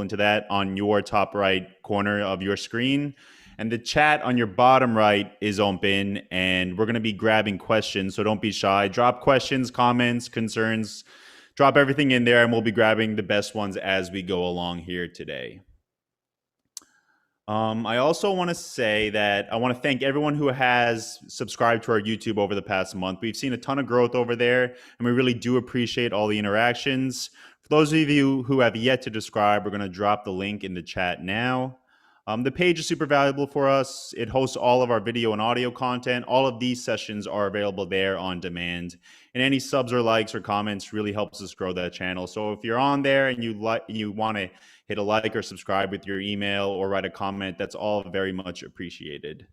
into that on your top right corner of your screen. And the chat on your bottom right is open, and we're going to be grabbing questions. So don't be shy. Drop questions, comments, concerns, drop everything in there, and we'll be grabbing the best ones as we go along here today. I also want to say that I want to thank everyone who has subscribed to our YouTube over the past month. We've seen a ton of growth over there, and we really do appreciate all the interactions. For those of you who have yet to subscribe, we're going to drop the link in the chat now. The page is super valuable for us. It hosts all of our video and audio content. All of these sessions are available there on demand. And any subs or likes or comments really helps us grow that channel. So if you're on there and you want to hit a like or subscribe with your email or write a comment, that's all very much appreciated.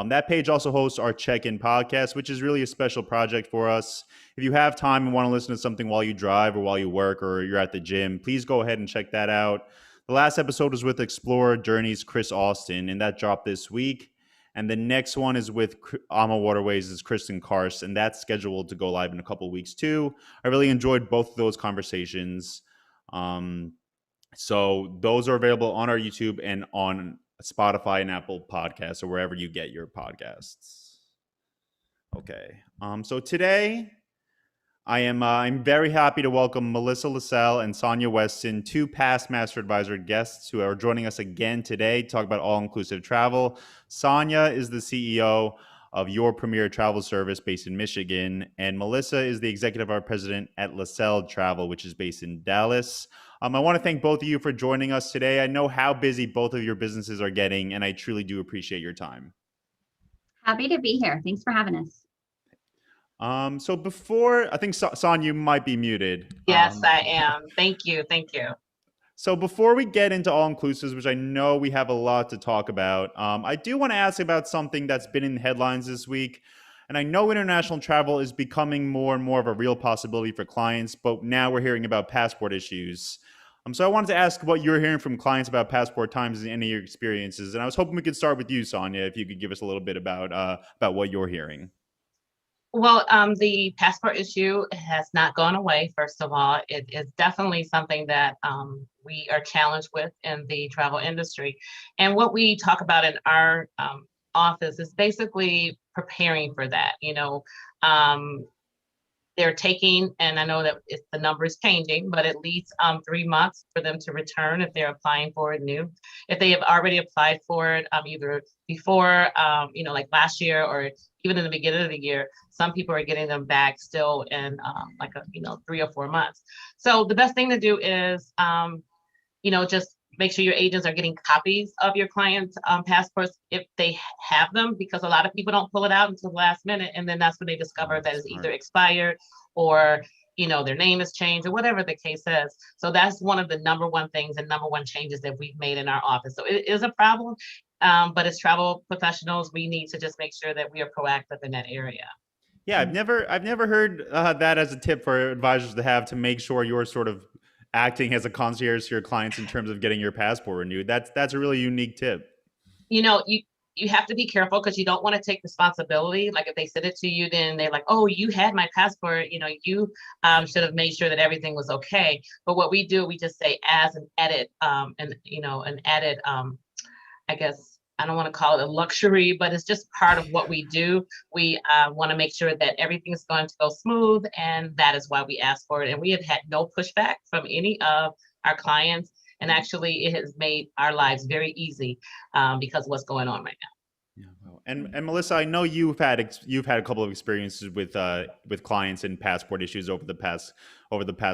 That page also hosts our check-in podcast, which is really a special project for us. If you have time and want to listen to something while you drive or while you work or you're at the gym, please go ahead and check that out. The last episode was with Explorer Journeys Chris Austin, and that dropped this week. And the next one is with AMA Waterways' Kristen Karst, and that's scheduled to go live in a couple of weeks too. I really enjoyed both of those conversations. So those are available on our YouTube and on Spotify and Apple Podcasts or wherever you get your podcasts. Okay. So today I'm very happy to welcome Lisell and Sanya Weston, two past MasterAdvisor guests who are joining us again today to talk about all-inclusive travel. Sanya is the CEO of Your Premier Travel Service based in Michigan, and Melissa is the Executive Vice President at Lisell Travel, which is based in Dallas. I want to thank both of you for joining us today. I know how busy both of your businesses are getting, and I truly do appreciate your time. Happy to be here. Thanks for having us. So before, I think, Son, you might be muted. Yes, I am. Thank you. Thank you. So before we get into all-inclusives, which I know we have a lot to talk about, I do want to ask about something that's been in the headlines this week. And I know international travel is becoming more and more of a real possibility for clients, but now we're hearing about passport issues. So I wanted to ask what you're hearing from clients about passport times and any of your experiences. And I was hoping we could start with you, Sanya, if you could give us a little bit about what you're hearing. Well, the passport issue has not gone away, first of all. It is definitely something that we are challenged with in the travel industry. And what we talk about in our office is basically preparing for that. They're taking, and I know that the number is changing, but at least 3 months for them to return if they're applying for it new. If they have already applied for it either before, like last year or even in the beginning of the year, some people are getting them back still in 3 or 4 months. So the best thing to do is, just make sure your agents are getting copies of your clients' passports if they have them, because a lot of people don't pull it out until the last minute, and then that's when they discover that it's either expired or their name has changed or whatever the case is. So that's one of the number one things and number one changes that we've made in our office. So it is a problem, but as travel professionals, we need to just make sure that we are proactive in that area. Yeah, I've never heard that as a tip for advisors to have, to make sure you're sort of acting as a concierge to your clients in terms of getting your passport renewed. That's a really unique tip. You have to be careful because you don't want to take responsibility. Like if they send it to you, then they're like, oh, you had my passport, you should have made sure that everything was okay. But what we do, we just say as an edit, an added, I guess, I don't want to call it a luxury, but it's just part of what we do. We want to make sure that everything's going to go smooth, and that is why we ask for it. And we have had no pushback from any of our clients. And actually, it has made our lives very easy because of what's going on right now. Yeah, well, and Melissa, I know you've had a couple of experiences with clients and passport issues over the past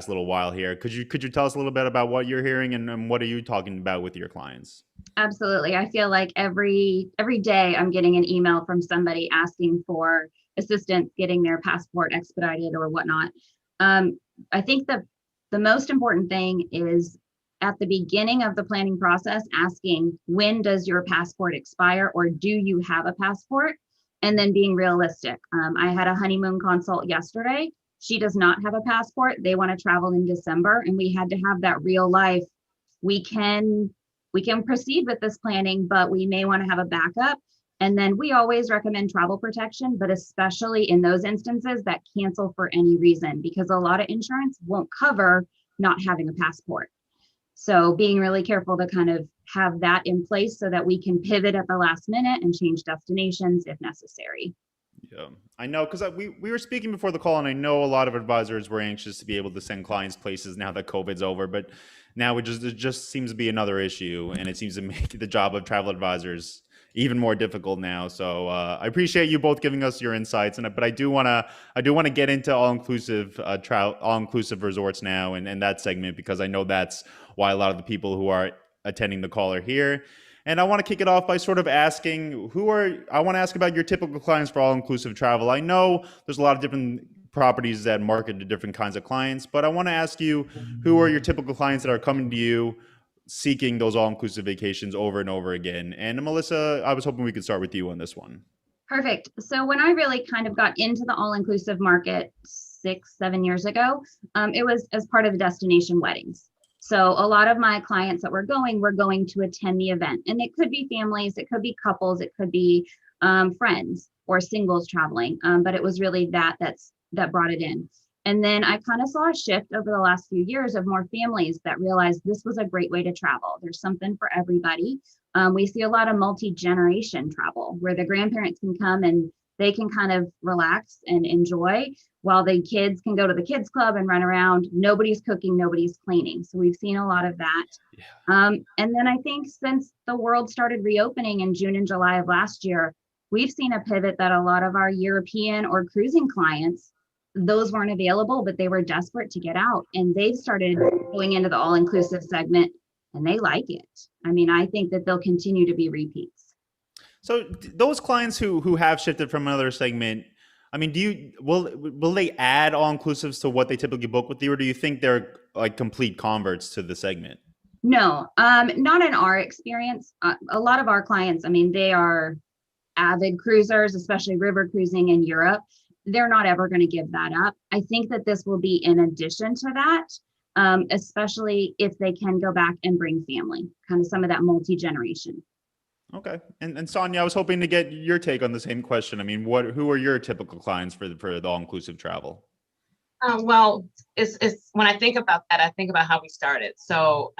little while here. Could you tell us a little bit about what you're hearing and what are you talking about with your clients? Absolutely. I feel like every day I'm getting an email from somebody asking for assistance getting their passport expedited or whatnot. I think the most important thing is at the beginning of the planning process, asking, when does your passport expire, or do you have a passport? And then being realistic. I had a honeymoon consult yesterday. She does not have a passport. They want to travel in December, and we had to have that real life. We can proceed with this planning, but we may want to have a backup. And then we always recommend travel protection, but especially in those instances that cancel for any reason, because a lot of insurance won't cover not having a passport. So being really careful to kind of have that in place so that we can pivot at the last minute and change destinations if necessary. Yeah, I know, because we were speaking before the call, and I know a lot of advisors were anxious to be able to send clients places now that COVID's over, but now it just seems to be another issue, and it seems to make the job of travel advisors even more difficult now. So I appreciate you both giving us your insights, but I do want to get into all inclusive resorts now, and that segment, because I know that's why a lot of the people who are attending the call are here. And I want to kick it off by sort of asking I want to ask about your typical clients for all-inclusive travel. I know there's a lot of different properties that market to different kinds of clients, but I want to ask you, who are your typical clients that are coming to you seeking those all-inclusive vacations over and over again? And Melissa, I was hoping we could start with you on this one. Perfect. So when I really kind of got into the all-inclusive market 6-7 years ago, it was as part of the destination weddings. So a lot of my clients that were going to attend the event, and it could be families, it could be couples, it could be friends or singles traveling. But it was really that brought it in. And then I kind of saw a shift over the last few years of more families that realized this was a great way to travel. There's something for everybody. We see a lot of multi-generation travel where the grandparents can come and they can kind of relax and enjoy while the kids can go to the kids club and run around. Nobody's cooking, nobody's cleaning. So we've seen a lot of that. Yeah. And then I think since the world started reopening in June and July of last year, we've seen a pivot that a lot of our European or cruising clients, those weren't available, but they were desperate to get out. And they've started going into the all-inclusive segment and they like it. I mean, I think that they'll continue to be repeats. So those clients who have shifted from another segment, I mean, will they add all inclusives to what they typically book with you, or do you think they're like complete converts to the segment? No, not in our experience. A lot of our clients, I mean, they are avid cruisers, especially river cruising in Europe. They're not ever going to give that up. I think that this will be in addition to that, especially if they can go back and bring family, kind of some of that multi-generation. Okay. And Sanya, I was hoping to get your take on the same question. I mean, who are your typical clients for the all-inclusive travel? Well, it's when I think about that, I think about how we started. So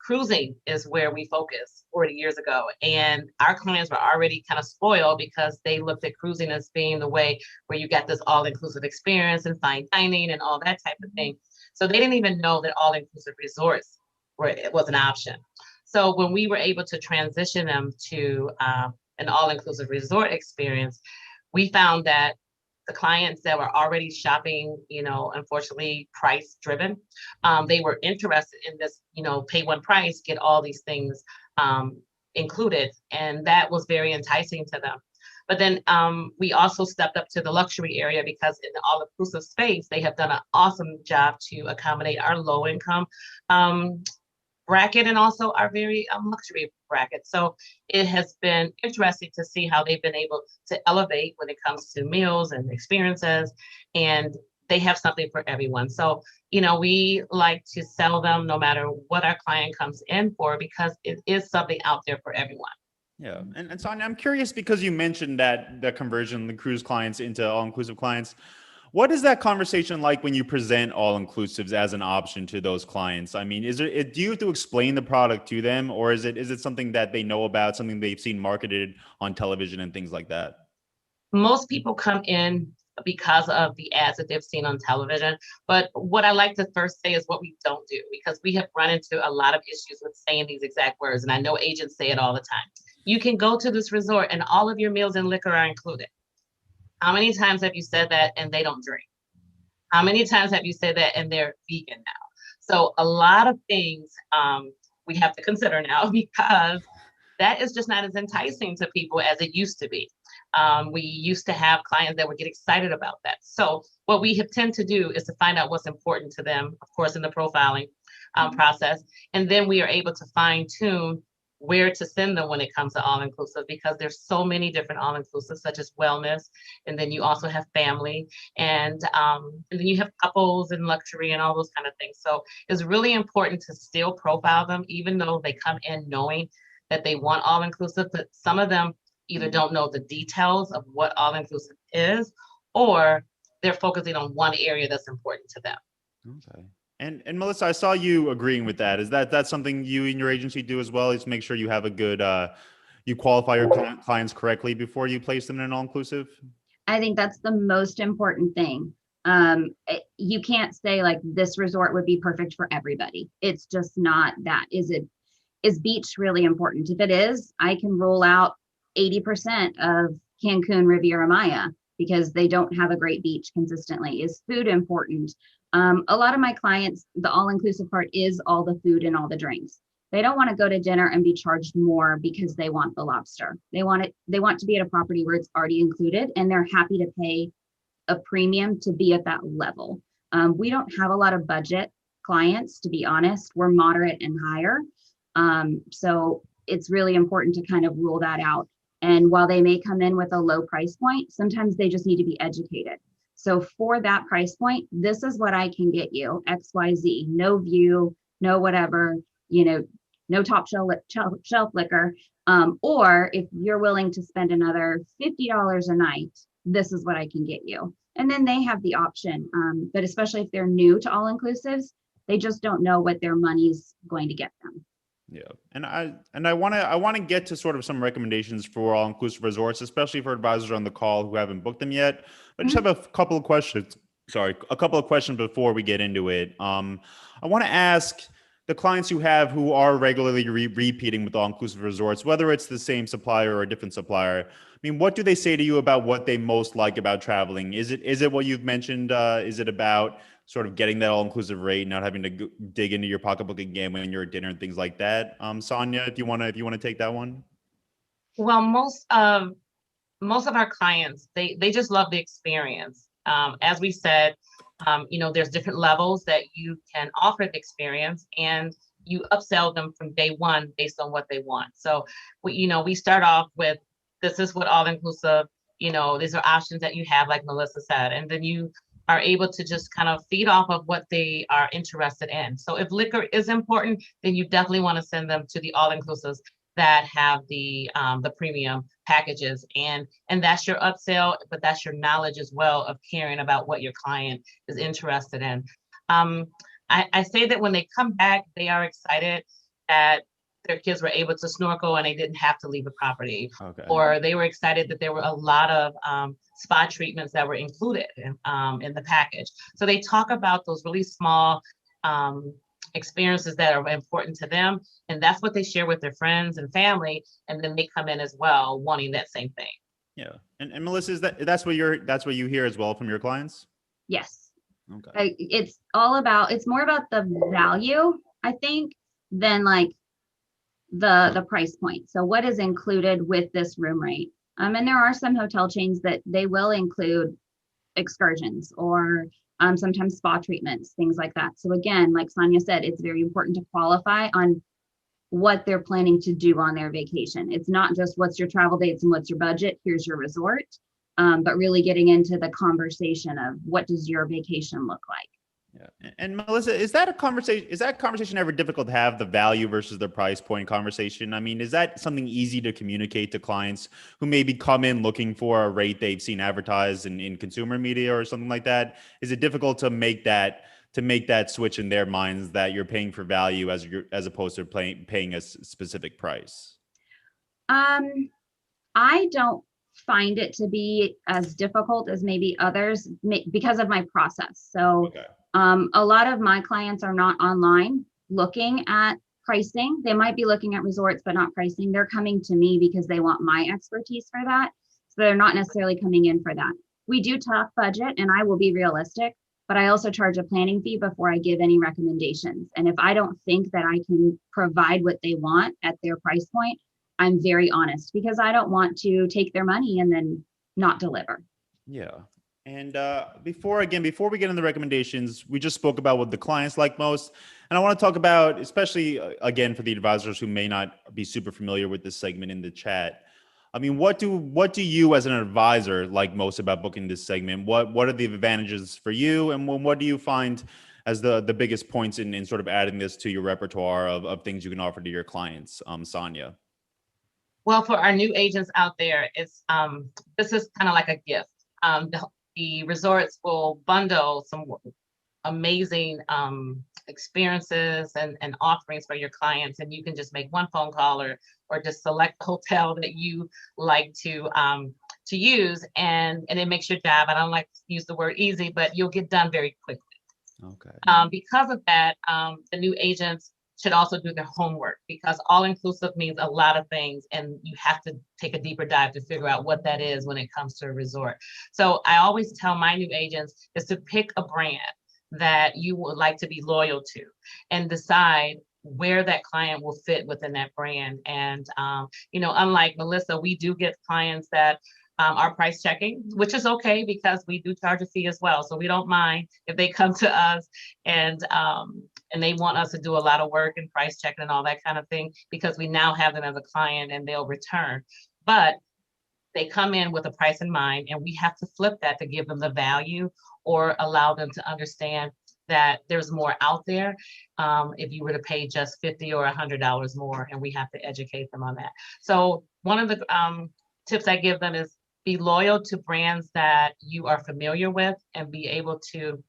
cruising is where we focused 40 years ago. And our clients were already kind of spoiled because they looked at cruising as being the way where you get this all-inclusive experience and fine dining and all that type of thing. So they didn't even know that all-inclusive resorts was an option. So when we were able to transition them to an all-inclusive resort experience, we found that the clients that were already shopping, unfortunately price driven, they were interested in this, pay one price, get all these things included. And that was very enticing to them. But then we also stepped up to the luxury area because in the all-inclusive space, they have done an awesome job to accommodate our low income bracket and also our very luxury bracket. So it has been interesting to see how they've been able to elevate when it comes to meals and experiences, and they have something for everyone. So, we like to sell them no matter what our client comes in for, because it is something out there for everyone. Yeah. And Sanya, I'm curious, because you mentioned that the conversion, the cruise clients into all-inclusive clients. What is that conversation like when you present all-inclusives as an option to those clients? I mean, do you have to explain the product to them, or is it something that they know about, something they've seen marketed on television and things like that? Most people come in because of the ads that they've seen on television. But what I like to first say is what we don't do, because we have run into a lot of issues with saying these exact words. And I know agents say it all the time. You can go to this resort and all of your meals and liquor are included. How many times have you said that and they don't drink? How many times have you said that and they're vegan now? So a lot of things we have to consider now, because that is just not as enticing to people as it used to be. We used to have clients that would get excited about that. So what we have tend to do is to find out what's important to them, of course, in the profiling process. And then we are able to fine tune where to send them when it comes to all-inclusive, because there's so many different all-inclusives, such as wellness, and then you also have family, and then you have couples and luxury and all those kind of things. So it's really important to still profile them, even though they come in knowing that they want all-inclusive, but some of them either don't know the details of what all-inclusive is, or they're focusing on one area that's important to them. Okay. And Melissa, I saw you agreeing with that. Is that something you and your agency do as well? Is make sure you have a good you qualify your clients correctly before you place them in an all-inclusive? I think that's the most important thing. You can't say like this resort would be perfect for everybody. It's just not that. Is beach really important? If it is, I can rule out 80% of Cancun Riviera Maya because they don't have a great beach consistently. Is food important? A lot of my clients, the all-inclusive part is all the food and all the drinks. They don't want to go to dinner and be charged more because they want the lobster. They want to be at a property where it's already included and they're happy to pay a premium to be at that level. We don't have a lot of budget clients, to be honest. We're moderate and higher. So it's really important to kind of rule that out. And while they may come in with a low price point, sometimes they just need to be educated. So for that price point, this is what I can get you, XYZ, no view, no whatever, no top shelf liquor. Or if you're willing to spend another $50 a night, this is what I can get you. And then they have the option. But especially if they're new to all inclusives, they just don't know what their money's going to get them. Yeah, and I want to get to sort of some recommendations for all inclusive resorts, especially for advisors on the call who haven't booked them yet. I just have a couple of questions. Sorry, a couple of questions before we get into it. I want to ask the clients who are regularly repeating with all inclusive resorts, whether it's the same supplier or a different supplier. I mean, what do they say to you about what they most like about traveling? Is it what you've mentioned? Is it about sort of getting that all-inclusive rate, not having to dig into your pocketbook again when you're at dinner and things like that? Sanya, if you want to take that one. Well, most of our clients, they just love the experience. As we said, there's different levels that you can offer the experience, and you upsell them from day one based on what they want. So we start off with, this is what all-inclusive, these are options that you have, like Melissa said, and then you are able to just kind of feed off of what they are interested in. So if liquor is important, then you definitely want to send them to the all-inclusives that have the premium packages, and that's your upsell, but that's your knowledge as well of caring about what your client is interested in. I say that when they come back, they are excited that their kids were able to snorkel and they didn't have to leave the property. Okay. Or they were excited that there were a lot of spa treatments that were included in the package. So they talk about those really small experiences that are important to them, and that's what they share with their friends and family, and then they come in as well wanting that same thing. Yeah. And Melissa, that's what you hear as well from your clients? Yes. Okay. It's more about the value, I think, than like the price point. So what is included with this room rate? And there are some hotel chains that they will include excursions or sometimes spa treatments, things like that. So again, like Sanya said, it's very important to qualify on what they're planning to do on their vacation. It's not just what's your travel dates and what's your budget, here's your resort, but really getting into the conversation of what does your vacation look like? Yeah. And Melissa, is that conversation ever difficult to have, the value versus the price point conversation? I mean, is that something easy to communicate to clients who maybe come in looking for a rate they've seen advertised in consumer media or something like that? Is it difficult to make that switch in their minds that you're paying for value as opposed to paying a specific price? I don't find it to be as difficult as maybe others because of my process. So okay. A lot of my clients are not online looking at pricing. They might be looking at resorts, but not pricing. They're coming to me because they want my expertise for that. So they're not necessarily coming in for that. We do talk budget, and I will be realistic, but I also charge a planning fee before I give any recommendations. And if I don't think that I can provide what they want at their price point, I'm very honest, because I don't want to take their money and then not deliver. Yeah. And before we get into the recommendations, we just spoke about what the clients like most. And I want to talk about, especially again, for the advisors who may not be super familiar with this segment in the chat. I mean, what do you as an advisor like most about booking this segment? What are the advantages for you? And what do you find as the biggest points in sort of adding this to your repertoire of things you can offer to your clients, Sanya? Well, for our new agents out there, it's this is kind of like a gift. The resorts will bundle some amazing experiences and offerings for your clients, and you can just make one phone call or just select a hotel that you like to use, and it makes your job, I don't like to use the word easy, but you'll get done very quickly. Okay. Because of that, the new agents should also do their homework, because all-inclusive means a lot of things, and you have to take a deeper dive to figure out what that is when it comes to a resort. So I always tell my new agents is to pick a brand that you would like to be loyal to and decide where that client will fit within that brand. And, unlike Melissa, we do get clients that are price checking, which is okay because we do charge a fee as well. So we don't mind if they come to us and they want us to do a lot of work and price checking and all that kind of thing, because we now have them as a client and they'll return. But they come in with a price in mind, and we have to flip that to give them the value or allow them to understand that there's more out there if you were to pay just $50 or $100 more, and we have to educate them on that. So one of the tips I give them is be loyal to brands that you are familiar with, and be able to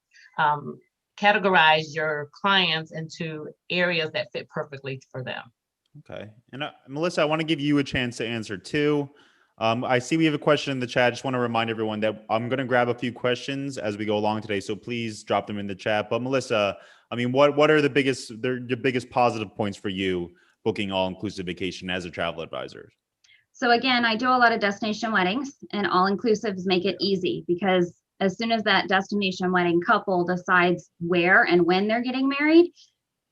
categorize your clients into areas that fit perfectly for them. Okay. And Melissa, I want to give you a chance to answer too. I see we have a question in the chat. I just want to remind everyone that I'm going to grab a few questions as we go along today. So please drop them in the chat. But Melissa, I mean, what are the biggest positive points for you booking all-inclusive vacation as a travel advisor? So again, I do a lot of destination weddings, and all-inclusives make it easy, because as soon as that destination wedding couple decides where and when they're getting married,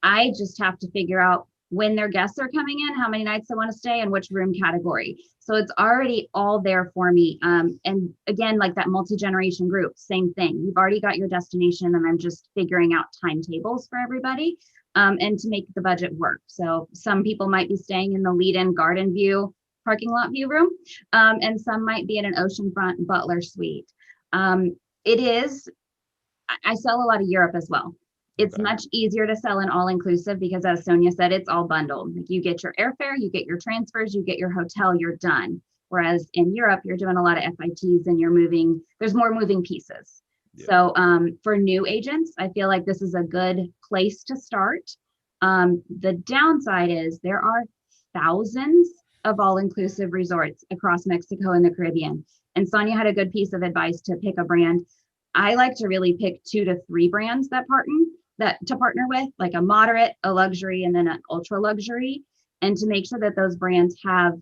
I just have to figure out when their guests are coming in, how many nights they want to stay, and which room category. So it's already all there for me. And again, like that multi-generation group, same thing. You've already got your destination, and I'm just figuring out timetables for everybody and to make the budget work. So some people might be staying in the lead-in garden view parking lot view room, and some might be in an oceanfront butler suite. I sell a lot of Europe as well. It's Okay. much easier to sell an all-inclusive because, as Sonia said, it's all bundled. Like, you get your airfare, you get your transfers, you get your hotel, you're done. Whereas in Europe, you're doing a lot of FITs and there's more moving pieces. Yeah. So for new agents, I feel like this is a good place to start. The downside is there are thousands of all-inclusive resorts across Mexico and the Caribbean. And Sanya had a good piece of advice to pick a brand. I like to really pick 2 to 3 brands to partner with, like a moderate, a luxury, and then an ultra luxury, and to make sure that those brands have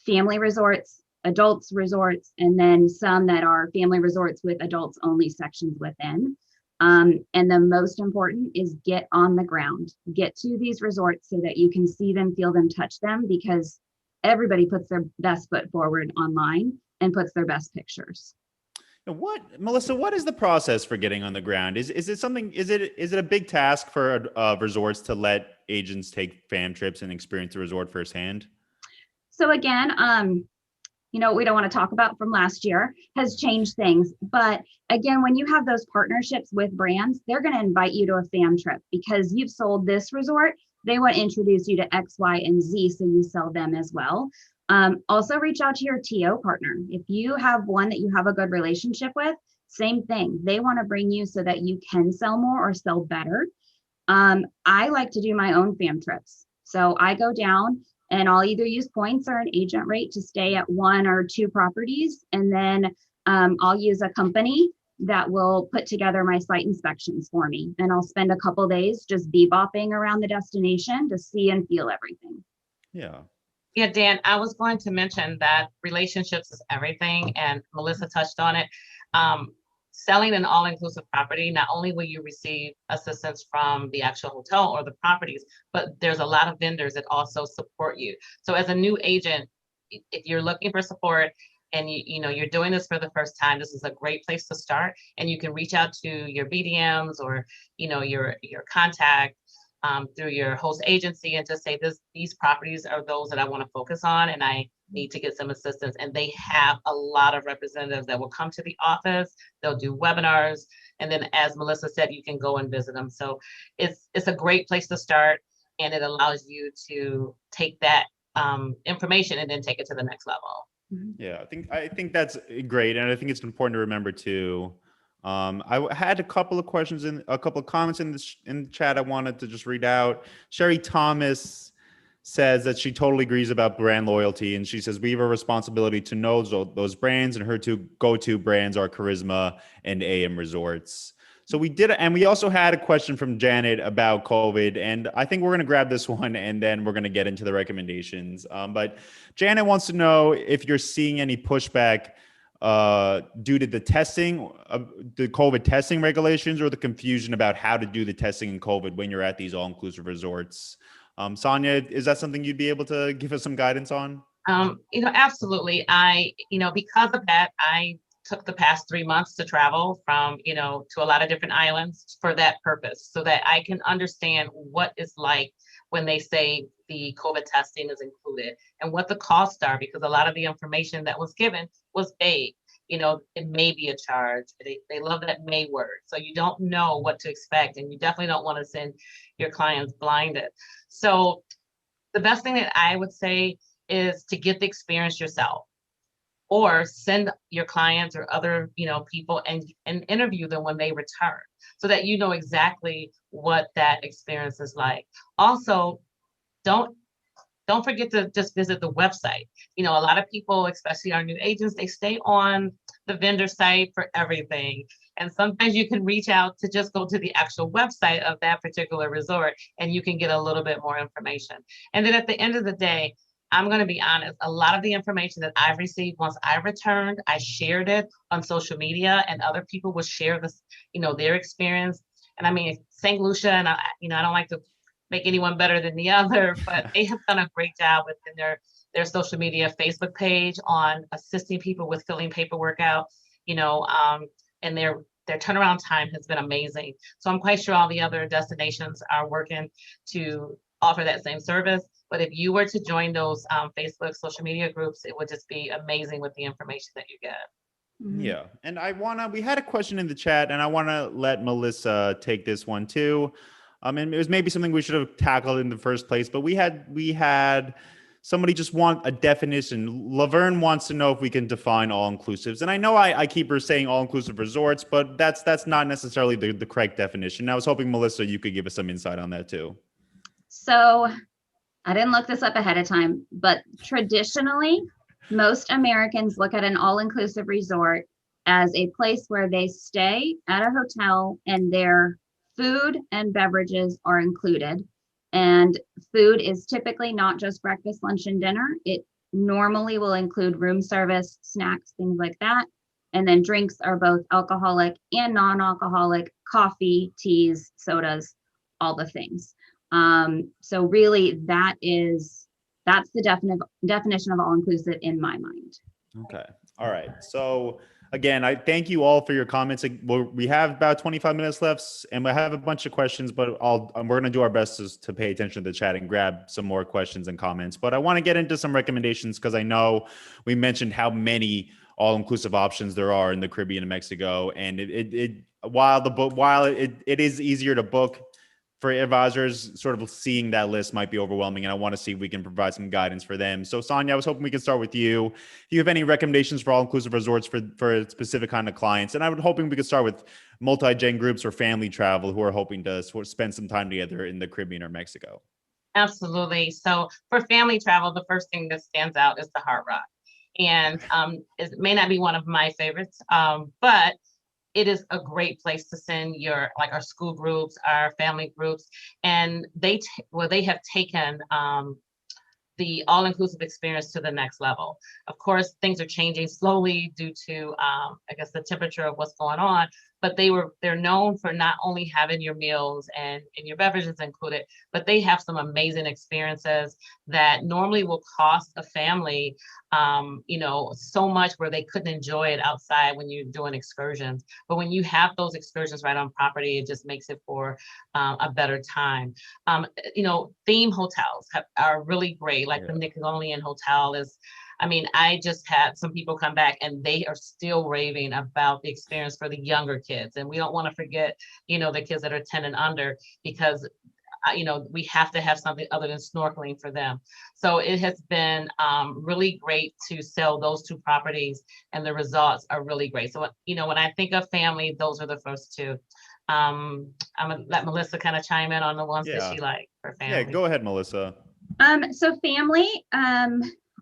family resorts, adults resorts, and then some that are family resorts with adults only sections within. And the most important is get on the ground, get to these resorts so that you can see them, feel them, touch them, because everybody puts their best foot forward online and puts their best pictures. Melissa, what is the process for getting on the ground? Is it a big task for resorts to let agents take fam trips and experience the resort firsthand? So again, we don't want to talk about from last year has changed things. But again, when you have those partnerships with brands, they're going to invite you to a fam trip because you've sold this resort. They want to introduce you to X, Y, and Z, so you sell them as well. Also reach out to your TO partner. If you have one that you have a good relationship with, same thing. They want to bring you so that you can sell more or sell better. I like to do my own fam trips. So I go down and I'll either use points or an agent rate to stay at 1 or 2 properties. And then I'll use a company that will put together my site inspections for me. And I'll spend a couple days just bebopping around the destination to see and feel everything. Yeah. Yeah, Dan, I was going to mention that relationships is everything, and Melissa touched on it. Selling an all-inclusive property, not only will you receive assistance from the actual hotel or the properties, but there's a lot of vendors that also support you. So as a new agent, if you're looking for support and you're doing this for the first time, this is a great place to start. And you can reach out to your BDMs or your contact through your host agency and just say these properties are those that I want to focus on, and I need to get some assistance. And they have a lot of representatives that will come to the office. They'll do webinars, and then, as Melissa said, you can go and visit them. So it's a great place to start, and it allows you to take that information and then take it to the next level. Yeah, I think that's great, and I think it's important to remember too. Had a couple of questions in a couple of comments in the chat I wanted to just read out. Sherry Thomas says that she totally agrees about brand loyalty, and she says we have a responsibility to know those brands, and her two go-to brands are Charisma and AM Resorts. So we did, and we also had a question from Janet about COVID, and I think we're going to grab this one, and then we're going to get into the recommendations. But Janet wants to know if you're seeing any pushback due to the testing, the COVID testing regulations, or the confusion about how to do the testing in COVID when you're at these all-inclusive resorts. Sanya, is that something you'd be able to give us some guidance on? Absolutely. Because of that, I took the past 3 months to travel from, to a lot of different islands for that purpose, so that I can understand what it's like when they say the COVID testing is included and what the costs are, because a lot of the information that was given was vague. It may be a charge. They love that may word. So you don't know what to expect, and you definitely don't want to send your clients blinded. So the best thing that I would say is to get the experience yourself, or send your clients or other, people and interview them when they return, so that you know exactly what that experience is like. Also, don't forget to just visit the website. A lot of people, especially our new agents, they stay on the vendor site for everything. And sometimes you can reach out to just go to the actual website of that particular resort, and you can get a little bit more information. And then at the end of the day, I'm going to be honest, a lot of the information that I've received once I returned, I shared it on social media, and other people will share this, their experience. And I mean, St. Lucia, and I don't like to make anyone better than the other, but they have done a great job within their social media Facebook page on assisting people with filling paperwork out, and their turnaround time has been amazing. So I'm quite sure all the other destinations are working to offer that same service. But if you were to join those Facebook social media groups, it would just be amazing with the information that you get. Yeah. And we had a question in the chat, and I want to let Melissa take this one too. And it was maybe something we should have tackled in the first place, but we had somebody just want a definition. Laverne wants to know if we can define all inclusives. And I know I keep her saying all inclusive resorts, but that's not necessarily the correct definition. I was hoping, Melissa, you could give us some insight on that too. So I didn't look this up ahead of time, but traditionally, most Americans look at an all-inclusive resort as a place where they stay at a hotel and their food and beverages are included. And food is typically not just breakfast, lunch, and dinner. It normally will include room service, snacks, things like that. And then drinks are both alcoholic and non-alcoholic, coffee, teas, sodas, all the things. So really that's the definition of all-inclusive in my mind. Okay. All right. So again, I thank you all for your comments. We have about 25 minutes left, and we have a bunch of questions, but we're going to do our best to pay attention to the chat and grab some more questions and comments. But I want to get into some recommendations, because I know we mentioned how many all-inclusive options there are in the Caribbean and Mexico. And while it is easier to book for advisors, sort of seeing that list might be overwhelming, and I want to see if we can provide some guidance for them. So Sanya, I was hoping we could start with you. If you have any recommendations for all-inclusive resorts for a specific kind of clients, and I was hoping we could start with multi-gen groups or family travel who are hoping to sort of spend some time together in the Caribbean or Mexico. Absolutely. So for family travel, the first thing that stands out is the Hard Rock. And it may not be one of my favorites, but it is a great place to send our school groups, our family groups, and they have taken the all-inclusive experience to the next level. Of course, things are changing slowly due to, I guess, the temperature of what's going on, but they're known for not only having your meals and your beverages included, but they have some amazing experiences that normally will cost a family, so much where they couldn't enjoy it outside when you're doing excursions. But when you have those excursions right on property, it just makes it for a better time. Theme hotels are really great. Like the Nickelodeon Hotel is, I just had some people come back and they are still raving about the experience for the younger kids. And we don't want to forget, the kids that are 10 and under, because we have to have something other than snorkeling for them. So it has been really great to sell those two properties, and the results are really great. So, when I think of family, those are the first two. I'm gonna let Melissa kind of chime in on the ones that Yeah. she liked for Yeah, family. go ahead, Melissa. So family,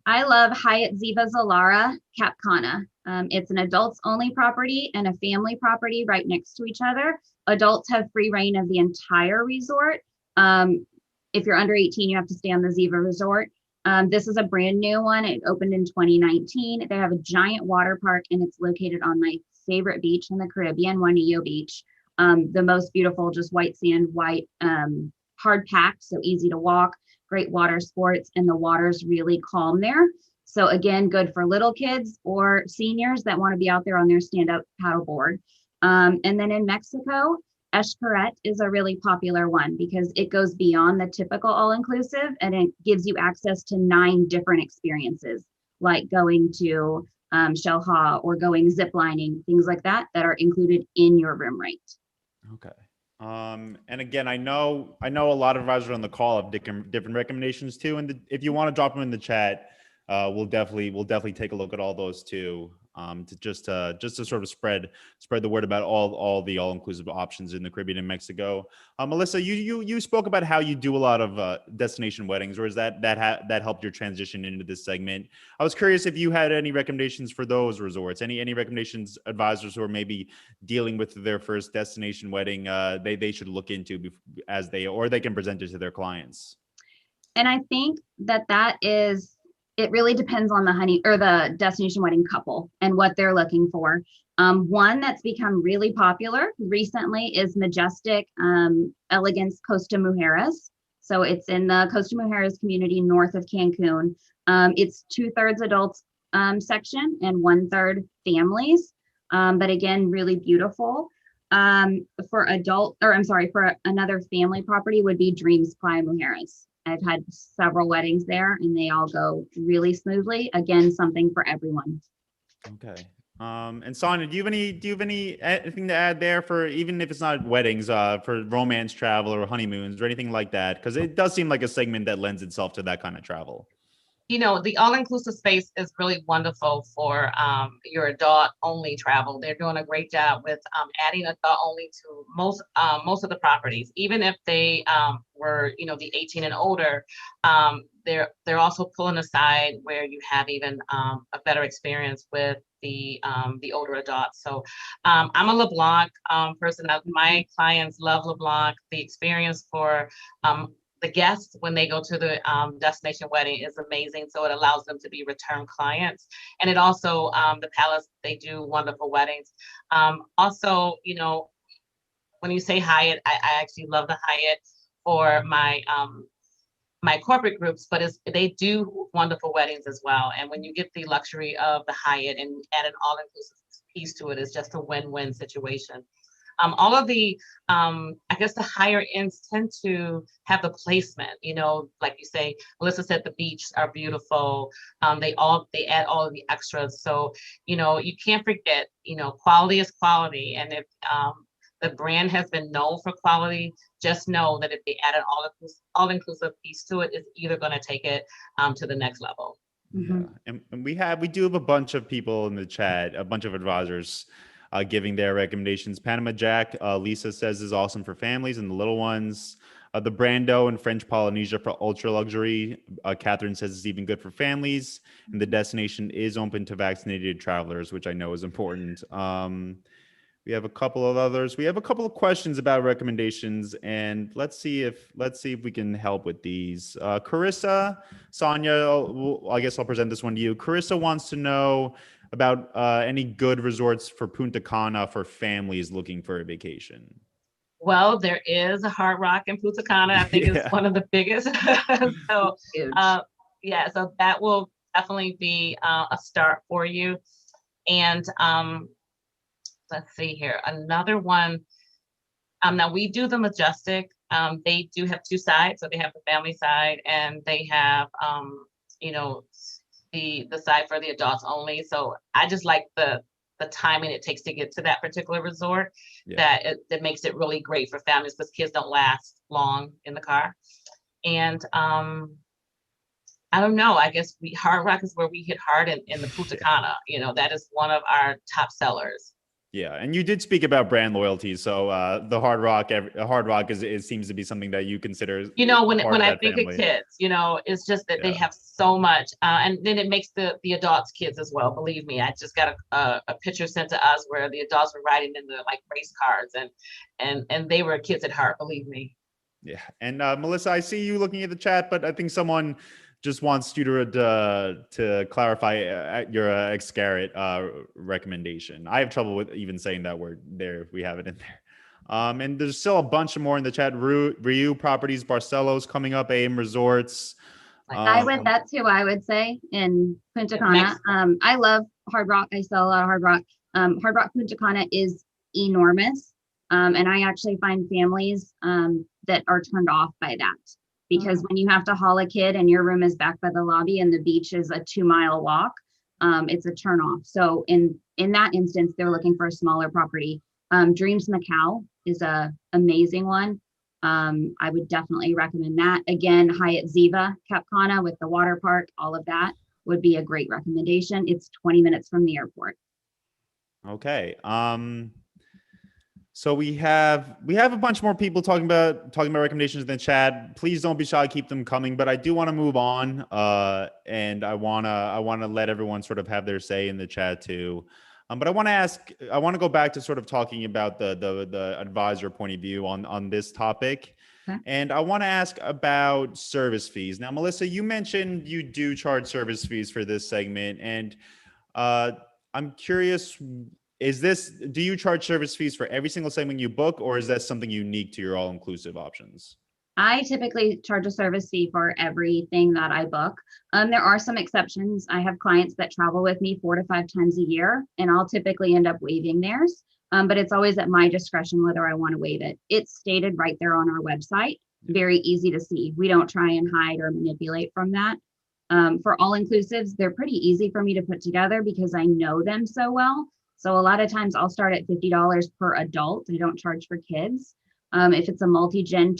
I love Hyatt Ziva Zalara Cap Cana. It's an adults only property and a family property right next to each other. Adults have free reign of the entire resort. If you're under 18, you have to stay on the Ziva Resort. This is a brand new one. It opened in 2019. They have a giant water park, and it's located on my favorite beach in the Caribbean, Juanillo Beach. The most beautiful, just white sand, white, hard packed, so easy to walk, great water sports, and the water's really calm there. So again, good for little kids or seniors that want to be out there on their stand-up paddleboard. And then in Mexico, Xcaret is a really popular one because it goes beyond the typical all-inclusive, and it gives you access to 9 different experiences, like going to Shellha or going ziplining, things like that are included in your room rate. Okay. And again, I know a lot of advisors on the call have different recommendations too. And if you want to drop them in the chat, we'll definitely take a look at all those too. To just to sort of spread the word about all the all-inclusive options in the Caribbean and Mexico. Melissa, you spoke about how you do a lot of destination weddings, or is that helped your transition into this segment? I was curious if you had any recommendations for those resorts, any recommendations advisors who are maybe dealing with their first destination wedding they should look into or they can present it to their clients. And I think it really depends on the honey or the destination wedding couple and what they're looking for. One that's become really popular recently is Majestic Elegance Costa Mujeres. So it's in the Costa Mujeres community north of Cancun. It's 2/3 adults section and 1/3 families. But again, really beautiful. For another family property would be Dreams Playa Mujeres. I've had several weddings there, and they all go really smoothly. Again, something for everyone. Okay. And Sanya, do you have anything to add there for, even if it's not weddings, for romance travel or honeymoons or anything like that? Because it does seem like a segment that lends itself to that kind of travel. The all-inclusive space is really wonderful for your adult-only travel. They're doing a great job with adding adult-only to most of the properties. Even if they were, the 18 and older, they're also pulling aside where you have even a better experience with the older adults. So I'm a LeBlanc person. My clients love LeBlanc. The experience for the guests when they go to the destination wedding is amazing. So it allows them to be return clients. And it also, the Palace, they do wonderful weddings. Also, when you say Hyatt, I actually love the Hyatt for my corporate groups, but they do wonderful weddings as well. And when you get the luxury of the Hyatt and add an all-inclusive piece to it, it's just a win-win situation. All of the, I guess the higher ends tend to have the placement, like you say, Melissa said, the beaches are beautiful. They add all of the extras. So, you can't forget, quality is quality. And if the brand has been known for quality, just know that if they add an all-inclusive piece to it, it's either going to take it to the next level. Yeah. And we do have a bunch of people in the chat, a bunch of advisors giving their recommendations. Panama Jack, Lisa says, is awesome for families and the little ones. The Brando in French Polynesia for ultra luxury. Catherine says it's even good for families. And the destination is open to vaccinated travelers, which I know is important. We have a couple of others. We have a couple of questions about recommendations, and let's see if we can help with these. Carissa, Sanya, I guess I'll present this one to you. Carissa wants to know about any good resorts for Punta Cana for families looking for a vacation. Well, there is a Hard Rock in Punta Cana. I think it's one of the biggest. So, so that will definitely be a start for you. And let's see here, another one. Now we do the Majestic. They do have 2 sides. So they have the family side and they have, the side for the adults only. So I just like the the timing it takes to get to that particular resort, Yeah. that makes it really great for families, because kids don't last long in the car. And I don't know, I guess Hard Rock is where we hit hard in the Punta Cana. That is one of our top sellers. Yeah, and you did speak about brand loyalty, so the Hard Rock is it seems to be something that you consider part When of I that think of family. kids, it's just that they Yeah. have so much, and then it makes the adults kids as well. Believe me, I just got a picture sent to us where the adults were riding in the like race cars, and they were kids at heart. Believe me. Yeah, and Melissa, I see you looking at the chat, but I think someone just wants you to clarify your Xcaret recommendation. I have trouble with even saying that word there if we have it in there. And there's still a bunch more in the chat. Ryu Properties, Barcelos coming up, AM Resorts. I would, that's who I would say in Punta In Cana. Mexico. I love Hard Rock. I sell a lot of Hard Rock. Hard Rock Punta Cana is enormous. And I actually find families that are turned off by that, because when you have to haul a kid and your room is back by the lobby and the beach is a 2-mile walk, it's a turn off. So in that instance, they're looking for a smaller property. Dreams Macau is a amazing one. I would definitely recommend that. Again, Hyatt Ziva, Cap Cana with the water park, all of that would be a great recommendation. It's 20 minutes from the airport. Okay. So we have a bunch more people talking about recommendations in the chat. Please don't be shy, keep them coming. But I do want to move on, and I wanna let everyone sort of have their say in the chat too. But I want to go back to sort of talking about the advisor point of view on this topic. Okay. And I want to ask about service fees. Now, Melissa, you mentioned you do charge service fees for this segment, and I'm curious. Do you charge service fees for every single segment you book, or is that something unique to your all-inclusive options? I typically charge a service fee for everything that I book. There are some exceptions. I have clients that travel with me 4 to 5 times a year, and I'll typically end up waiving theirs. But it's always at my discretion whether I want to waive it. It's stated right there on our website. Very easy to see. We don't try and hide or manipulate from that. For all-inclusives, they're pretty easy for me to put together because I know them so well. So a lot of times I'll start at $50 per adult. I don't charge for kids. If it's a multi-gen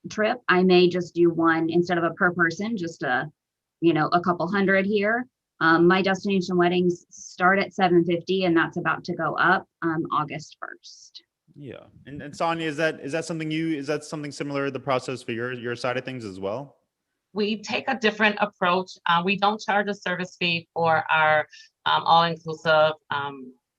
trip, I may just do one instead of a per person, just a couple hundred here. My destination weddings start at $750, and that's about to go up August 1st. Yeah, and Sanya, is that something similar, the process for your side of things as well? We take a different approach. We don't charge a service fee for our all-inclusive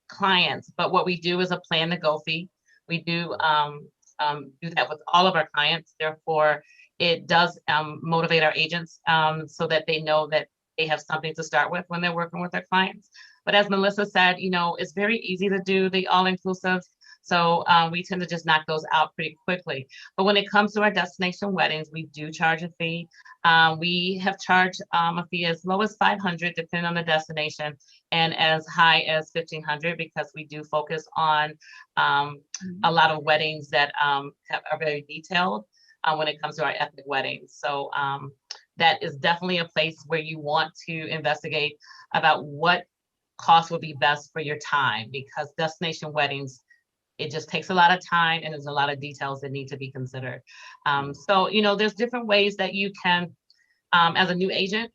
clients, but what we do is a plan to go fee. We do that with all of our clients. Therefore, it does motivate our agents so that they know that they have something to start with when they're working with their clients. But as Melissa said, it's very easy to do the all-inclusive. So we tend to just knock those out pretty quickly. But when it comes to our destination weddings, we do charge a fee. We have charged a fee as low as $500, depending on the destination, and as high as $1,500, because we do focus on a lot of weddings that are very detailed when it comes to our ethnic weddings. So that is definitely a place where you want to investigate about what cost would be best for your time, because destination weddings, it just takes a lot of time and there's a lot of details that need to be considered. So, there's different ways that you can, as a new agent,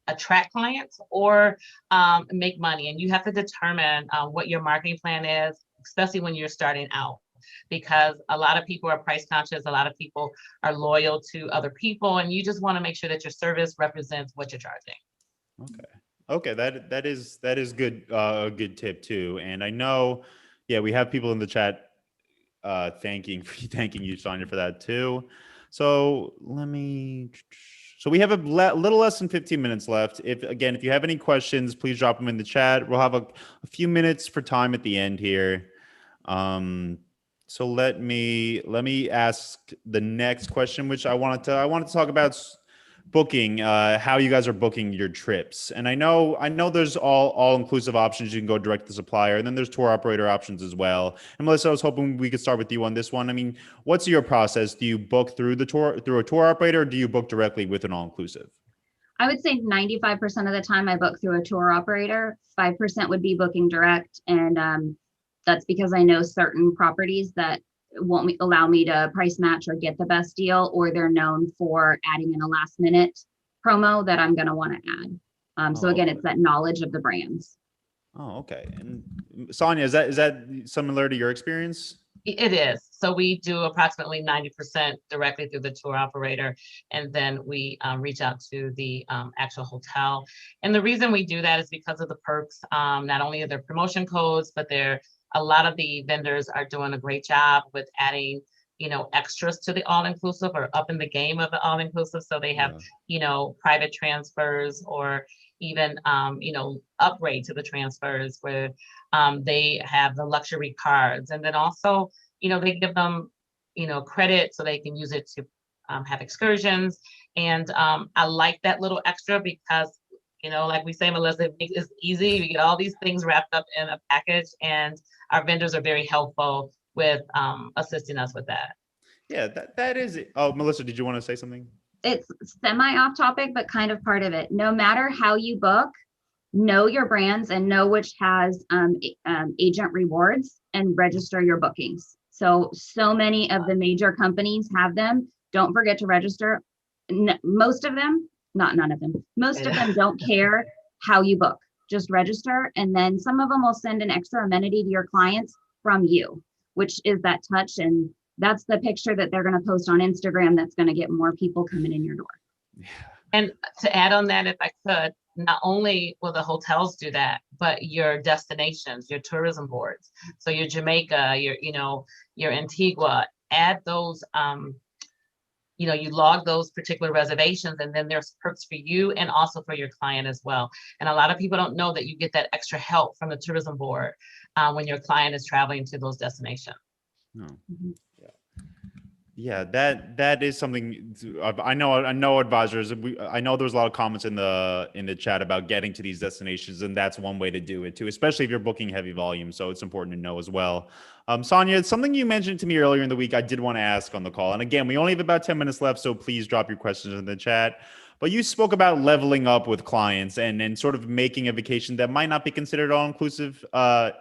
attract clients or make money. And you have to determine what your marketing plan is, especially when you're starting out, because a lot of people are price conscious. A lot of people are loyal to other people, and you just want to make sure that your service represents what you're charging. Okay. That is good. A good tip too. And I know, yeah, we have people in the chat thanking you, Sonia, for that too. So we have a little less than 15 minutes left. If you have any questions, please drop them in the chat. We'll have a few minutes for time at the end here. So let me ask the next question, which I wanted to talk about booking, how you guys are booking your trips. And I know there's all inclusive options. You can go direct to the supplier, and then there's tour operator options as well. And Melissa, I was hoping we could start with you on this one. I mean, what's your process? Do you book through a tour operator, or do you book directly with an all inclusive? I would say 95% of the time I book through a tour operator, 5% would be booking direct. And that's because I know certain properties that won't allow me to price match or get the best deal, or they're known for adding in a last minute promo that I'm going to want to add. So Oh, again, okay. it's that knowledge of the brands. Oh, okay. And Sanya, is that similar to your experience? It is. So we do approximately 90% directly through the tour operator, and then we reach out to the actual hotel. And the reason we do that is because of the perks. Not only are there promotion codes, but a lot of the vendors are doing a great job with adding, extras to the all-inclusive or up in the game of the all-inclusive. So they have, private transfers or even, upgrade to the transfers where they have the luxury cards. And then also, they give them, credit so they can use it to have excursions. And I like that little extra because, like we say, Melissa, it makes it easy. We get all these things wrapped up in a package, and our vendors are very helpful with assisting us with that. Yeah, that is it. Oh, Melissa, did you want to say something? It's semi off topic, but kind of part of it. No matter how you book, know your brands and know which has agent rewards and register your bookings. So many of the major companies have them. Don't forget to register. Most of them, not none of them, most of them don't care how you book. Just register. And then some of them will send an extra amenity to your clients from you, which is that touch. And that's the picture that they're going to post on Instagram that's going to get more people coming in your door. Yeah. And to add on that, if I could, not only will the hotels do that, but your destinations, your tourism boards. So your Jamaica, your Antigua, add those, you log those particular reservations, and then there's perks for you and also for your client as well. And a lot of people don't know that you get that extra help from the tourism board when your client is traveling to those destinations. No. Yeah, that is something I know advisors. I know there's a lot of comments in the chat about getting to these destinations, and that's one way to do it too, especially if you're booking heavy volume. So it's important to know as well. Sanya, it's something you mentioned to me earlier in the week. I did want to ask on the call, and again, we only have about 10 minutes left, so please drop your questions in the chat. But you spoke about leveling up with clients and sort of making a vacation that might not be considered all-inclusive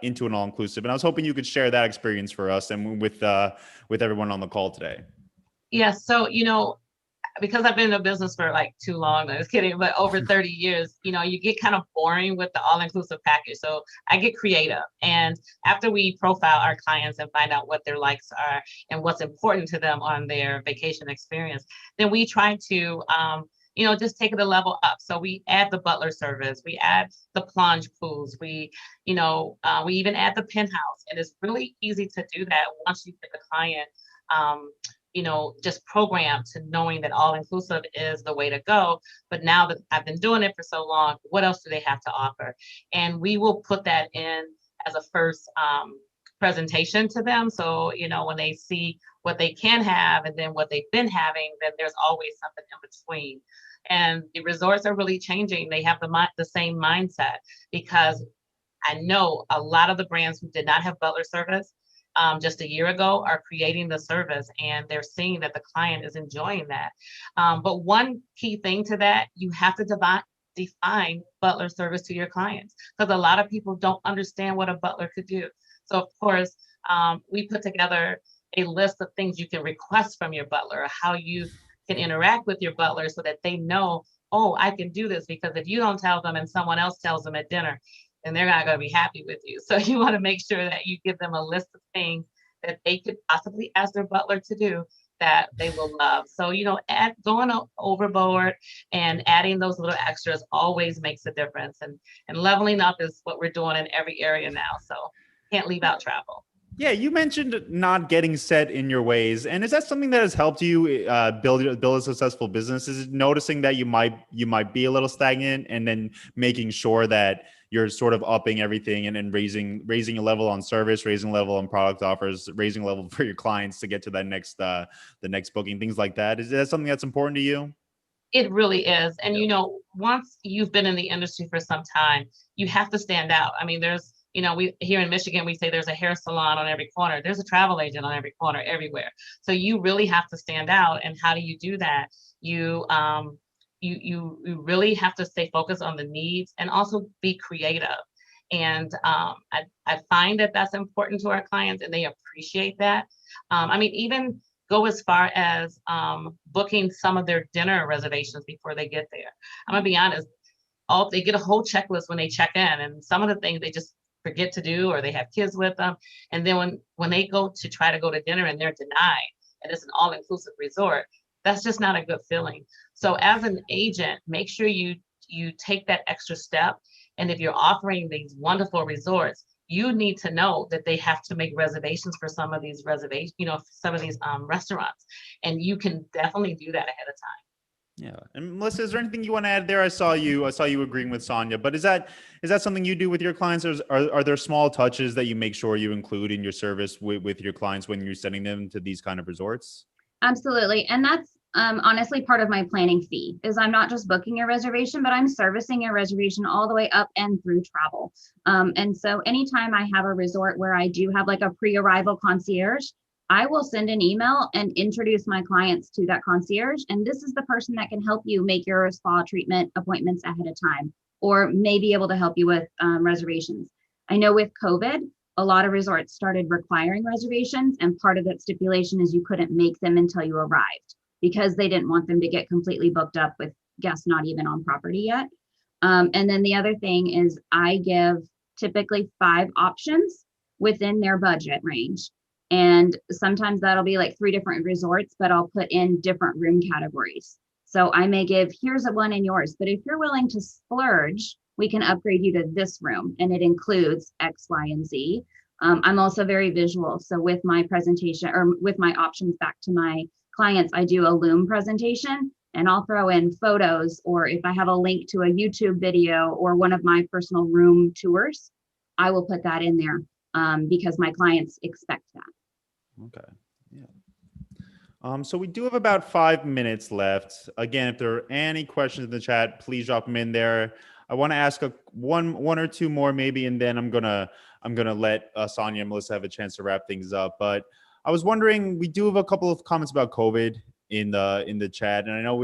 into an all-inclusive. And I was hoping you could share that experience for us and with everyone on the call today. Yeah, so because I've been in the business for like too long, I was kidding, but over 30 years, you get kind of boring with the all-inclusive package. So I get creative. And after we profile our clients and find out what their likes are and what's important to them on their vacation experience, then we try to just take it a level up. So we add the butler service, we add the plunge pools, we even add the penthouse. And it's really easy to do that once you get the client, just programmed to knowing that all-inclusive is the way to go. But now that I've been doing it for so long, what else do they have to offer? And we will put that in as a first presentation to them. So, when they see what they can have and then what they've been having, then there's always something in between. And the resorts are really changing. They have the same mindset, because I know a lot of the brands who did not have butler service just a year ago are creating the service, and they're seeing that the client is enjoying that. But one key thing to that, you have to define butler service to your clients, because a lot of people don't understand what a butler could do. So of course, we put together a list of things you can request from your butler, or how you can interact with your butler so that they know, oh, I can do this. Because if you don't tell them and someone else tells them at dinner, and they're not going to be happy with you. So you want to make sure that you give them a list of things that they could possibly ask their butler to do that they will love. So, going overboard and adding those little extras always makes a difference. And leveling up is what we're doing in every area now. So can't leave out travel. Yeah, you mentioned not getting set in your ways, and is that something that has helped you build a successful business? Is it noticing that you might be a little stagnant, and then making sure that you're sort of upping everything and then raising a level on service, raising a level on product offers, raising a level for your clients to get to that next the next booking, things like that? Is that something that's important to you? It really is. And, once you've been in the industry for some time, you have to stand out. I mean, there's, we here in Michigan, we say there's a hair salon on every corner. There's a travel agent on every corner, everywhere. So you really have to stand out. And how do you do that? You you really have to stay focused on the needs and also be creative. And I find that that's important to our clients, and they appreciate that. I mean, even go as far as booking some of their dinner reservations before they get there. I'm gonna be honest, they get a whole checklist when they check in, and some of the things they just forget to do, or they have kids with them. And then when they go to try to go to dinner and they're denied, and it's an all-inclusive resort, that's just not a good feeling. So as an agent, make sure you take that extra step. And if you're offering these wonderful resorts, you need to know that they have to make reservations for some of these some of these restaurants. And you can definitely do that ahead of time. Yeah. And Melissa, is there anything you want to add there? I saw you agreeing with Sanya, but is that something you do with your clients? Or are there small touches that you make sure you include in your service with your clients when you're sending them to these kind of resorts? Absolutely. And that's honestly part of my planning fee is I'm not just booking your reservation, but I'm servicing your reservation all the way up and through travel. And so anytime I have a resort where I do have like a pre-arrival concierge, I will send an email and introduce my clients to that concierge. And this is the person that can help you make your spa treatment appointments ahead of time, or may be able to help you with reservations. I know with COVID, a lot of resorts started requiring reservations, and part of that stipulation is you couldn't make them until you arrived because they didn't want them to get completely booked up with guests not even on property yet. And then the other thing is I give typically 5 options within their budget range. And sometimes that'll be like 3 different resorts, but I'll put in different room categories. So I may give, here's a one in yours, but if you're willing to splurge, we can upgrade you to this room, and it includes X, Y, and Z. I'm also very visual. So with my presentation or with my options back to my clients, I do a Loom presentation, and I'll throw in photos, or if I have a link to a YouTube video or one of my personal room tours, I will put that in there because my clients expect that. Okay. Yeah. So we do have about 5 minutes left. Again, if there are any questions in the chat, please drop them in there. I want to ask one or two more maybe, and then I'm gonna let Sanya and Melissa have a chance to wrap things up. But I was wondering, we do have a couple of comments about COVID in the chat, and I know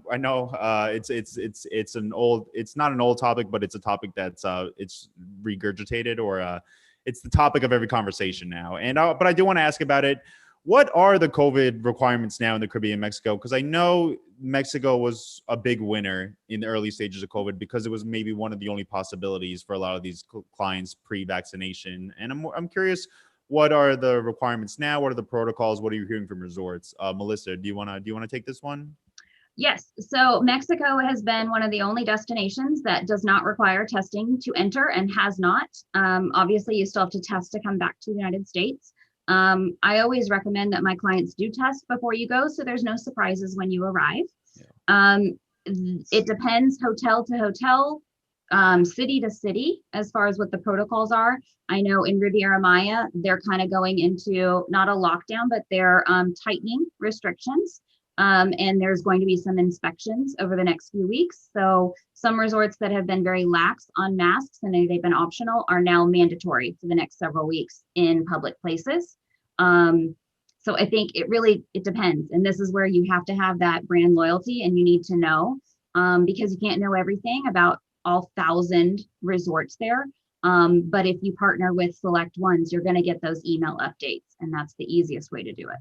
I know it's not an old topic, but it's a topic that's it's regurgitated, or it's the topic of every conversation now. And but I do want to ask about it. What are the COVID requirements now in the Caribbean, Mexico? Because I know Mexico was a big winner in the early stages of COVID because it was maybe one of the only possibilities for a lot of these clients pre-vaccination. And I'm curious, what are the requirements now? What are the protocols? What are you hearing from resorts? Melissa, do you want to take this one? Yes. So Mexico has been one of the only destinations that does not require testing to enter and has not. Obviously, you still have to test to come back to the United States. I always recommend that my clients do test before you go, so there's no surprises when you arrive. Yeah. It depends hotel to hotel, city to city, as far as what the protocols are. I know in Riviera Maya, they're kind of going into not a lockdown, but they're tightening restrictions. And there's going to be some inspections over the next few weeks. So some resorts that have been very lax on masks and they've been optional are now mandatory for the next several weeks in public places. So I think it depends. And this is where you have to have that brand loyalty, and you need to know because you can't know everything about all 1,000 resorts there. But if you partner with select ones, you're going to get those email updates, and that's the easiest way to do it.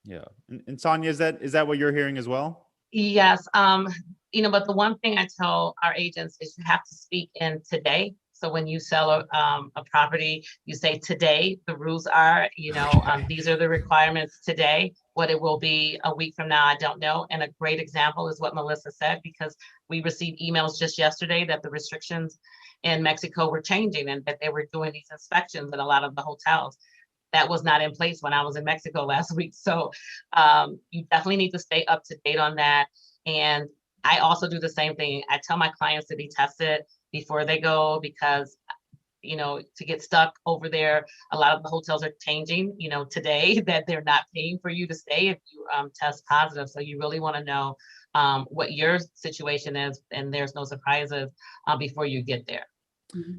Yeah. And Sanya, is that what you're hearing as well? Yes. But the one thing I tell our agents is you have to speak in today. So when you sell a property, you say today the rules are, these are the requirements today. What it will be a week from now, I don't know. And a great example is what Melissa said, because we received emails just yesterday that the restrictions in Mexico were changing and that they were doing these inspections in a lot of the hotels. That was not in place when I was in Mexico last week. So you definitely need to stay up to date on that. And I also do the same thing. I tell my clients to be tested before they go because, to get stuck over there, a lot of the hotels are changing, today that they're not paying for you to stay if you test positive. So you really want to know what your situation is, and there's no surprises before you get there.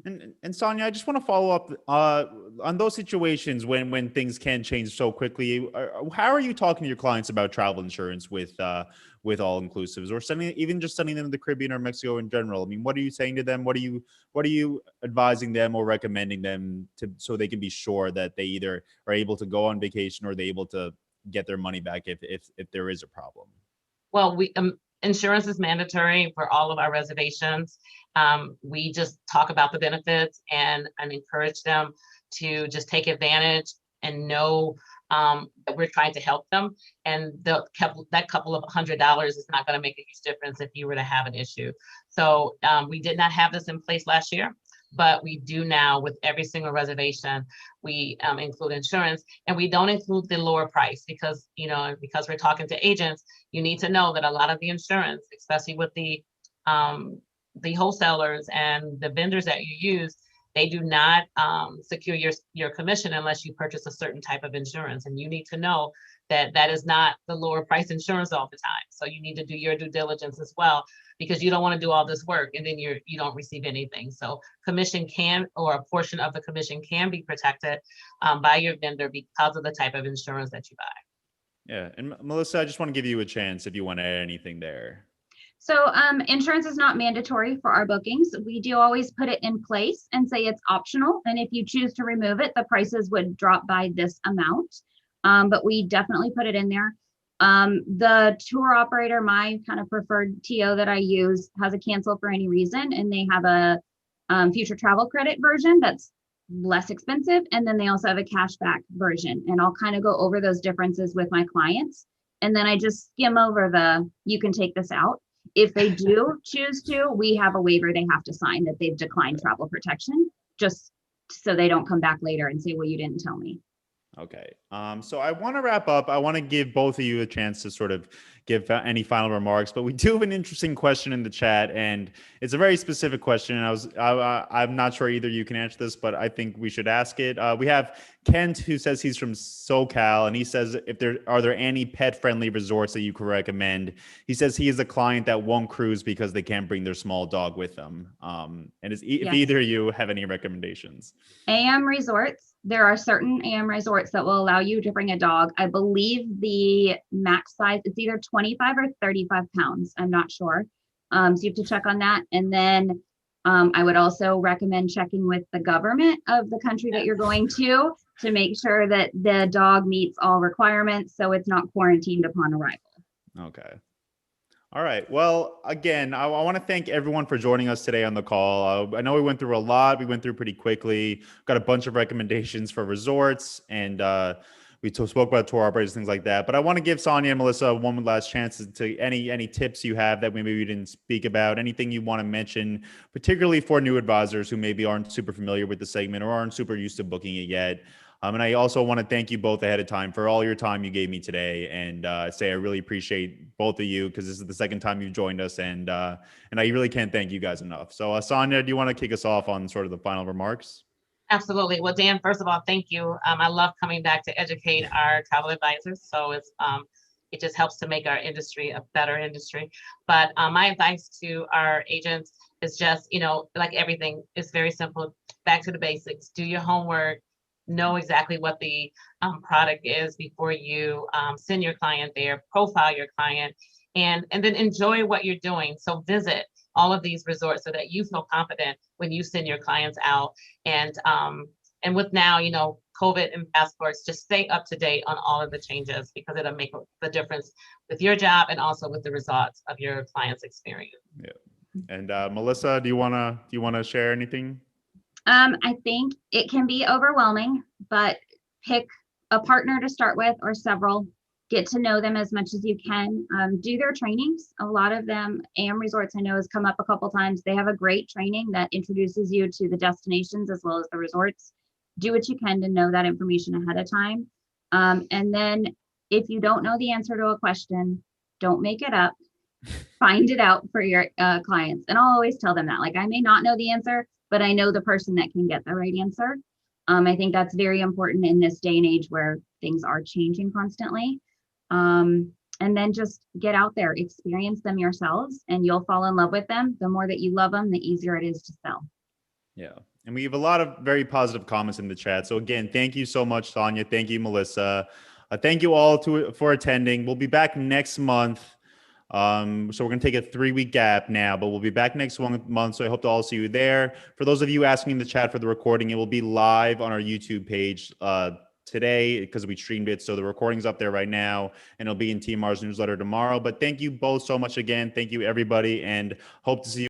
And Sanya, I just want to follow up on those situations when things can change so quickly. How are you talking to your clients about travel insurance with with all inclusives, or even just sending them to the Caribbean or Mexico in general? I mean, what are you saying to them? What are you advising them or recommending them to, so they can be sure that they either are able to go on vacation or they're able to get their money back if there is a problem? Well, insurance is mandatory for all of our reservations. We just talk about the benefits and encourage them to just take advantage and know that we're trying to help them. And that couple of $100 is not going to make a huge difference if you were to have an issue. So we did not have this in place last year, but we do now with every single reservation. We include insurance, and we don't include the lower price because we're talking to agents. You need to know that a lot of the insurance, especially with the wholesalers and the vendors that you use, they do not secure your commission unless you purchase a certain type of insurance. And you need to know that that is not the lower price insurance all the time. So you need to do your due diligence as well, because you don't want to do all this work and then you don't receive anything. So commission or a portion of the commission can be protected by your vendor because of the type of insurance that you buy. Yeah. And Melissa, I just want to give you a chance if you want to add anything there. So insurance is not mandatory for our bookings. We do always put it in place and say it's optional. And if you choose to remove it, the prices would drop by this amount. But we definitely put it in there. The tour operator, my kind of preferred TO that I use, has a cancel for any reason, and they have a future travel credit version that's less expensive. And then they also have a cashback version. And I'll kind of go over those differences with my clients. And then I just skim over you can take this out. If they do choose to, we have a waiver they have to sign that they've declined travel protection, just so they don't come back later and say, well, you didn't tell me. Okay. So I want to wrap up. I want to give both of you a chance to sort of give any final remarks, but we do have an interesting question in the chat, and it's a very specific question. And I'm not sure either you can answer this, but I think we should ask it. We have Kent, who says he's from SoCal, and he says, are there any pet-friendly resorts that you could recommend? He says he is a client that won't cruise because they can't bring their small dog with them. If either of you have any recommendations. AM resorts. There are certain AM resorts that will allow you to bring a dog. I believe the max size, it's either 25 or 35 pounds. I'm not sure. So you have to check on that. And then I would also recommend checking with the government of the country that you're going to make sure that the dog meets all requirements so it's not quarantined upon arrival. Okay. All right. Well, again, I want to thank everyone for joining us today on the call. I know we went through a lot. We went through pretty quickly. Got a bunch of recommendations for resorts, and we spoke about tour operators, things like that. But I want to give Sanya and Melissa one last chance to any tips you have that maybe we didn't speak about, anything you want to mention, particularly for new advisors who maybe aren't super familiar with the segment or aren't super used to booking it yet. And I also want to thank you both ahead of time for all your time you gave me today, and say I really appreciate both of you, because this is the second time you've joined us, and I really can't thank you guys enough. So Sanya, do you want to kick us off on sort of the final remarks? Absolutely. Well, Dan, first of all, thank you. I love coming back to educate our travel advisors. So it just helps to make our industry a better industry. But my advice to our agents is just, like everything, it's very simple. Back to the basics. Do your homework. Know exactly what the product is before you send your client there. Profile your client, and then enjoy what you're doing. So visit all of these resorts so that you feel confident when you send your clients out. And with now, COVID and passports, just stay up to date on all of the changes, because it'll make the difference with your job and also with the results of your client's experience. Yeah. And Melissa, do you wanna share anything? I think it can be overwhelming, but pick a partner to start with or several. Get to know them as much as you can. Do their trainings. A lot of them, AM Resorts, I know has come up a couple times. They have a great training that introduces you to the destinations as well as the resorts. Do what you can to know that information ahead of time. And then if you don't know the answer to a question, don't make it up. Find it out for your clients. And I'll always tell them that, like, I may not know the answer, but I know the person that can get the right answer. I think that's very important in this day and age where things are changing constantly. And then just get out there, experience them yourselves, and you'll fall in love with them. The more that you love them, the easier it is to sell. Yeah. And we have a lot of very positive comments in the chat. So again, thank you so much, Sanya. Thank you, Melissa. Thank you all for attending. We'll be back next month. So we're going to take a 3-week gap now, but we'll be back next month. So I hope to all see you there. For those of you asking in the chat for the recording, it will be live on our YouTube page today because we streamed it. So the recording's up there right now, and it'll be in TMR's newsletter tomorrow. But thank you both so much again. Thank you, everybody, and hope to see you